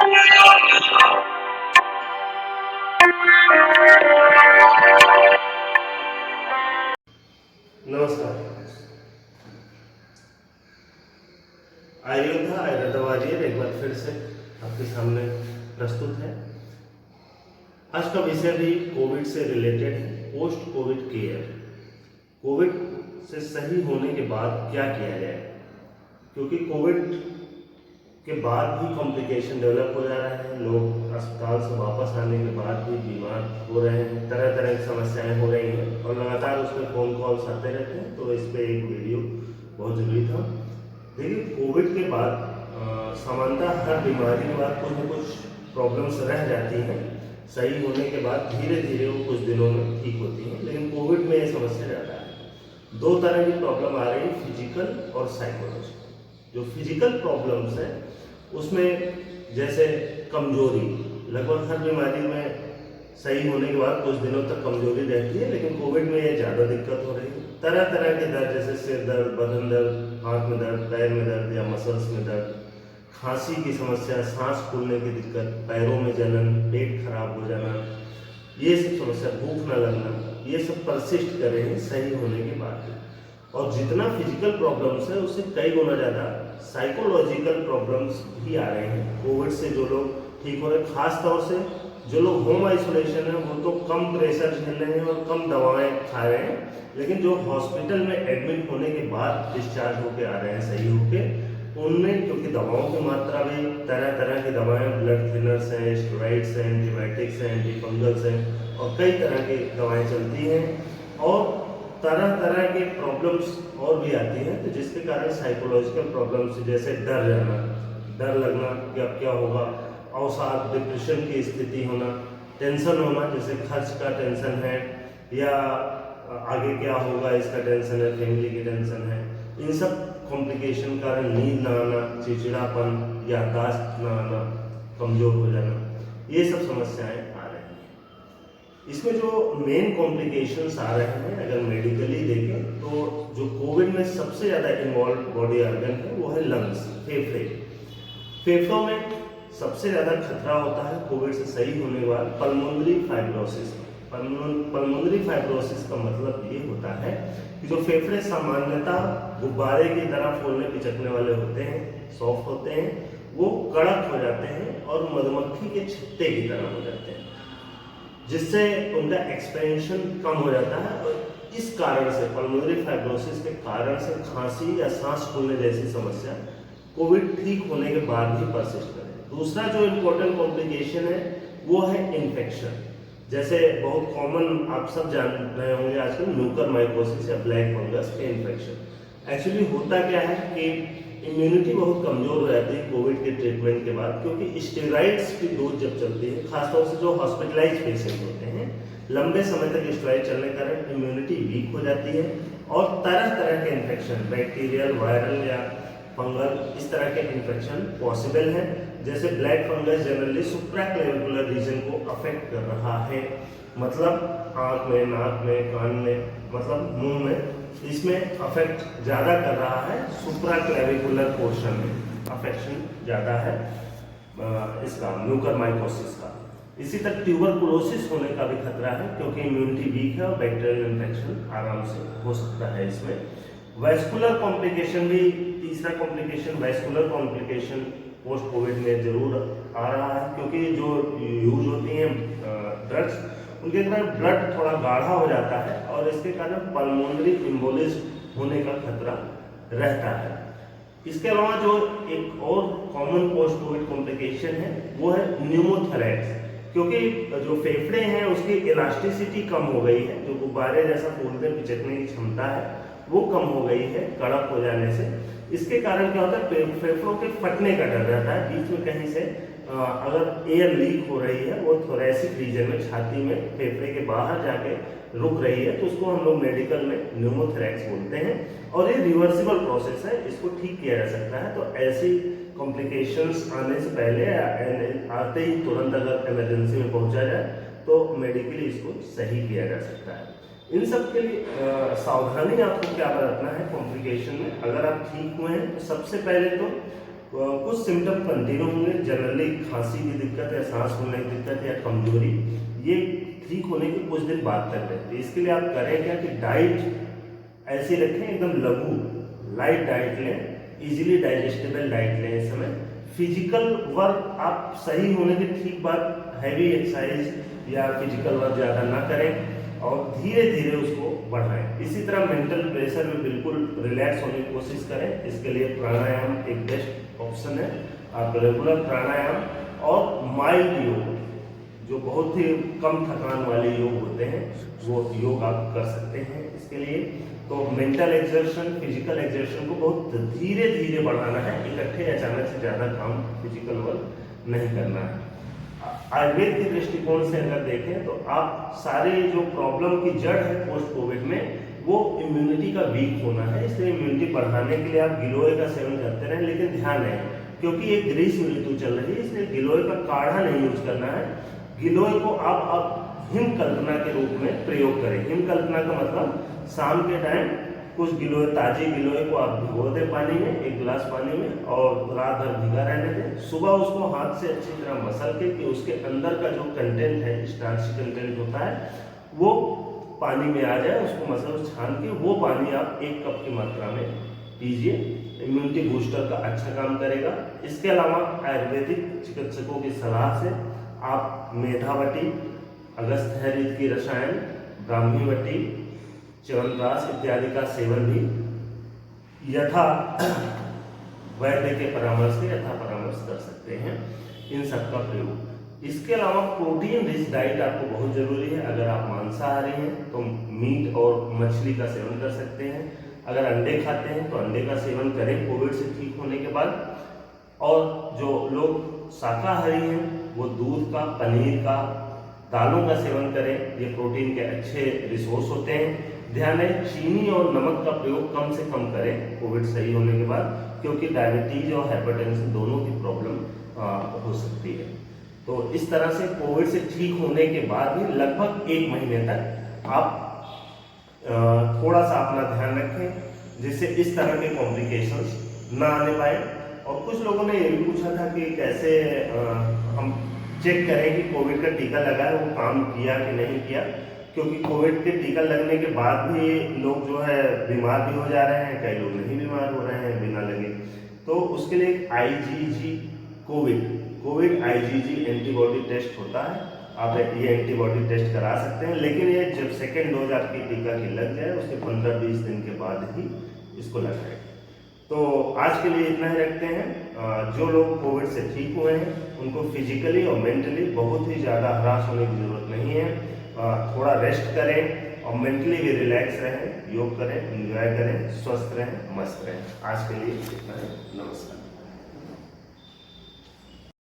नमस्कार। अयोध्या आयुर्वेद एक बार फिर से आपके सामने प्रस्तुत है। आज का विषय भी कोविड से रिलेटेड है, पोस्ट कोविड केयर। कोविड से सही होने के बाद क्या किया जाए, क्योंकि कोविड के बाद भी कॉम्प्लिकेशन डेवलप हो जा रहे हैं। लोग अस्पताल से वापस आने के बाद भी बीमार हो रहे हैं, तरह तरह की समस्याएं हो रही हैं और लगातार उस पर फ़ोन कॉल्स आते रहते हैं। तो इस पर एक वीडियो बहुत ज़रूरी था। देखिए, कोविड के बाद सामान्यतः हर बीमारी के बाद कुछ न कुछ प्रॉब्लम्स रह जाती हैं। सही होने के बाद धीरे धीरे वो कुछ दिनों में ठीक होती हैं, लेकिन कोविड में ये समस्या ज़्यादा है। दो तरह की प्रॉब्लम आ रही है, फिजिकल और साइकोलॉजिकल। जो फिजिकल प्रॉब्लम्स हैं उसमें जैसे कमजोरी, लगभग हर बीमारी में सही होने के बाद कुछ दिनों तक कमजोरी रहती है, लेकिन कोविड में ये ज़्यादा दिक्कत हो रही है। तरह तरह के दर्द, जैसे सिर दर्द, बदन दर्द, हाथ में दर्द, पैर में दर्द या मसल्स में दर्द, खांसी की समस्या, सांस फूलने की दिक्कत, पैरों में जलन, पेट खराब हो जाना, ये सब समस्या, भूख न लगना, ये सब परसिस्ट कर रहे हैं सही होने के बाद। और जितना फिजिकल प्रॉब्लम्स है उससे कई गुना ज़्यादा साइकोलॉजिकल प्रॉब्लम्स भी आ रहे हैं। कोविड से जो लोग ठीक हो रहे हैं, खास तौर से जो लोग होम आइसोलेशन है वो तो कम प्रेशर झेल रहे हैं और कम दवाएं खा रहे हैं, लेकिन जो हॉस्पिटल में एडमिट होने के बाद डिस्चार्ज होके आ रहे हैं सही होके, उनमें क्योंकि दवाओं की मात्रा भी, तरह तरह की दवाएं, ब्लड थिनर्स हैं, स्टेरॉइड्स हैं, एंटीबायोटिक्स हैं, एंटीफंगल्स हैं और कई तरह की दवाएं चलती हैं और तरह तरह के प्रॉब्लम्स और भी आती हैं। तो जिसके कारण साइकोलॉजिकल प्रॉब्लम्स जैसे डर रहना, डर लगना कि अब क्या होगा, अवसाद, डिप्रेशन की स्थिति होना, टेंशन होना, जैसे खर्च का टेंशन है या आगे क्या होगा इसका टेंशन है, फैमिली की टेंशन है, इन सब कॉम्प्लिकेशन के कारण नींद ना आना, चिड़चिड़ापन, याददाश्त ना आना, कमजोर हो जाना, ये सब समस्याएं आ रही हैं। इसमें जो मेन कॉम्प्लिकेशंस आ रहे हैं, अगर मेडिकली देखें तो जो कोविड में सबसे ज़्यादा इन्वॉल्व बॉडी ऑर्गन है वो है लंग्स, फेफड़े। फेफड़ों में सबसे ज़्यादा खतरा होता है कोविड से सही होने के बाद पल्मोनरी फाइब्रोसिस। पल्मोनरी फाइब्रोसिस का मतलब ये होता है कि जो फेफड़े सामान्यतः गुब्बारे की तरह फूलने पिचकने वाले होते हैं, सॉफ्ट होते हैं, वो कड़क हो जाते हैं और मधुमक्खी के छत्ते की तरह हो जाते हैं, जिससे उनका एक्सपेंशन कम हो जाता है। और इस कारण से, पल्मोनरी फाइब्रोसिस के कारण से खांसी या सांस फूलने जैसी समस्या कोविड ठीक होने के बाद भी परसिस्ट करे। दूसरा जो इम्पोर्टेंट कॉम्प्लिकेशन है वो है इन्फेक्शन। जैसे बहुत कॉमन आप सब जान रहे होंगे आजकल म्यूकरमाइकोसिस या ब्लैक फंगस के इन्फेक्शन। एक्चुअली होता क्या है कि इम्यूनिटी बहुत कमजोर हो जाती है कोविड के ट्रीटमेंट के बाद, क्योंकि स्टेरॉइड्स की डोज जब चलती है, खासतौर से जो हॉस्पिटलाइज पेशेंट होते हैं, लंबे समय तक स्टेरॉइड चलने के कारण इम्यूनिटी वीक हो जाती है और तरह तरह के इन्फेक्शन, बैक्टीरियल, वायरल या फंगल, इस तरह के इन्फेक्शन पॉसिबल हैं। जैसे black fungus generally supraclavicular region को अफेक्ट कर रहा है, मतलब आँख में, नाक में, कान में, मतलब मुंह में, इसमें अफेक्ट ज़्यादा कर रहा है। सुप्राक्लेविकुलर पोर्शन में अफेक्शन ज़्यादा है इसका, म्यूकरमाइकोसिस का। इसी तक ट्यूबरकुलोसिस होने का भी खतरा है, क्योंकि इम्यूनिटी वीक है और बैक्टीरियल इन्फेक्शन आराम से हो सकता है इसमें। वैस्कुलर कॉम्प्लिकेशन भी, तीसरा complication vascular complication post Covid में जरूर आ रहा है, क्योंकि जो यूज होती हैं ड्रग्स, उनके कारण ब्लड थोड़ा गाढ़ा हो जाता है और इसके कारण पल्मोनरी एम्बोलिज्म होने का खतरा रहता है। इसके अलावा जो एक और कॉमन पोस्ट कोविड कॉम्प्लिकेशन है वो है न्यूमोथोरैक्स, क्योंकि जो फेफड़े हैं उसकी इलास्टिसिटी कम हो गई है, जो गुब्बारे जैसा फूलने पिचकने की क्षमता है वो कम हो गई है कड़क हो जाने से। इसके कारण क्या होता है, फेफड़ों के फटने का डर रहता है। बीच में कहीं से अगर एयर लीक हो रही है, वो थोरेसिक रीजन में, छाती में, फेफड़े के बाहर जाके रुक रही है, तो उसको हम लोग मेडिकल में न्यूमोथोरैक्स बोलते हैं और ये रिवर्सिबल प्रोसेस है, इसको ठीक किया जा सकता है। तो ऐसी कॉम्प्लिकेशंस आने से पहले आते ही तुरंत अगर इमरजेंसी में पहुंचा जाए तो मेडिकली इसको सही किया जा सकता है। इन सब के लिए सावधानी आपको क्या बरतना है कॉम्प्लिकेशन में। अगर आप ठीक हुए हैं तो सबसे पहले तो कुछ सिम्टम कंटिन्यू होंगे, जनरली खांसी की दिक्कत या सांस फूलने की दिक्कत या कमजोरी, ये ठीक होने के कुछ दिन बाद तक रहती है। इसके लिए आप करें क्या कि डाइट ऐसी रखें, एकदम लघु लाइट डाइट लें, इजीली डाइजेस्टेबल डाइट लें। इस समय फिजिकल वर्क आप सही होने के ठीक बाद हैवी एक्सरसाइज या फिजिकल वर्क ज़्यादा ना करें और धीरे धीरे उसको बढ़ाएं। इसी तरह मेंटल प्रेशर में बिल्कुल रिलैक्स होने की कोशिश करें। इसके लिए प्राणायाम एक बेस्ट ऑप्शन है। आप रेगुलर प्राणायाम और माइल्ड योग, जो बहुत ही कम थकान वाले योग होते हैं, वो योग आप कर सकते हैं। इसके लिए तो मेंटल एक्सर्शन, फिजिकल एक्सर्शन को बहुत धीरे धीरे बढ़ाना है, इकट्ठे अचानक से ज़्यादा काम फिजिकल वर्क नहीं करना है। आयुर्वेद के दृष्टिकोण से अगर देखें तो आप सारे जो प्रॉब्लम की जड़ है पोस्ट कोविड में, वो इम्यूनिटी का वीक होना है। इसलिए इम्यूनिटी बढ़ाने के लिए आप गिलोय का सेवन करते रहें, लेकिन ध्यान है क्योंकि ये ग्रीष्म ऋतु चल रही है, इसलिए गिलोय का काढ़ा नहीं यूज करना है। गिलोय को आप हिम कल्पना के रूप में प्रयोग करें। हिम कल्पना का मतलब शाम के टाइम कुछ गिलोय, ताजे गिलोय को आप भिगो दें पानी में, 1 गिलास पानी में, और रात भर भिगा रहने दें। सुबह उसको हाथ से अच्छी तरह मसल के कि उसके अंदर का जो कंटेंट है, स्टार्च कंटेंट होता है, वो पानी में आ जाए। उसको मसल छान के वो पानी आप 1 कप की मात्रा में पीजिए। इम्यूनिटी बूस्टर का अच्छा काम करेगा। इसके अलावा आयुर्वेदिक चिकित्सकों की सलाह से आप मेधावटी, अगस्त हरित की रसायन, ब्राह्मीवटी, च्यवनप्राश इत्यादि का सेवन भी यथा वैद्य के परामर्श से यथा परामर्श कर सकते हैं। इन सब का प्रयोग। इसके अलावा प्रोटीन रिच डाइट आपको बहुत जरूरी है। अगर आप मांसाहारी हैं तो मीट और मछली का सेवन कर सकते हैं। अगर अंडे खाते हैं तो अंडे का सेवन करें कोविड से ठीक होने के बाद। और जो लोग शाकाहारी हैं वो दूध का, पनीर का, दालों का सेवन करें। ये प्रोटीन के अच्छे रिसोर्स होते हैं। ध्यान है, चीनी और नमक का प्रयोग कम से कम करें कोविड सही होने के बाद, क्योंकि डायबिटीज और हाइपरटेंशन दोनों की प्रॉब्लम हो सकती है। तो इस तरह से कोविड से ठीक होने के बाद भी लगभग 1 महीने तक आप थोड़ा सा अपना ध्यान रखें, जिससे इस तरह के कॉम्प्लिकेशंस ना आने पाए। और कुछ लोगों ने ये भी पूछा था कि कैसे हम चेक करें कि कोविड का टीका लगा है वो काम किया कि नहीं किया, क्योंकि कोविड के टीका लगने के बाद भी लोग जो है बीमार भी हो जा रहे हैं, कई लोग नहीं बीमार हो रहे हैं बिना लगे। तो उसके लिए एक IgG covid IgG antibody test होता है। आप ये एंटीबॉडी टेस्ट करा सकते हैं, लेकिन ये जब सेकेंड डोज आपकी टीका की लग जाए उसके 15-20 दिन के बाद ही इसको लगाएं। तो आज के लिए इतना ही रखते हैं। जो लोग कोविड से ठीक हुए हैं उनको फिजिकली और मेंटली बहुत ही ज़्यादा हरास होने की जरूरत नहीं है। थोड़ा रेस्ट करें और मेंटली भी रिलैक्स रहें, योग करें, एंजॉय करें, स्वस्थ रहें, मस्त रहें। आज के लिए इतना ही। नमस्कार।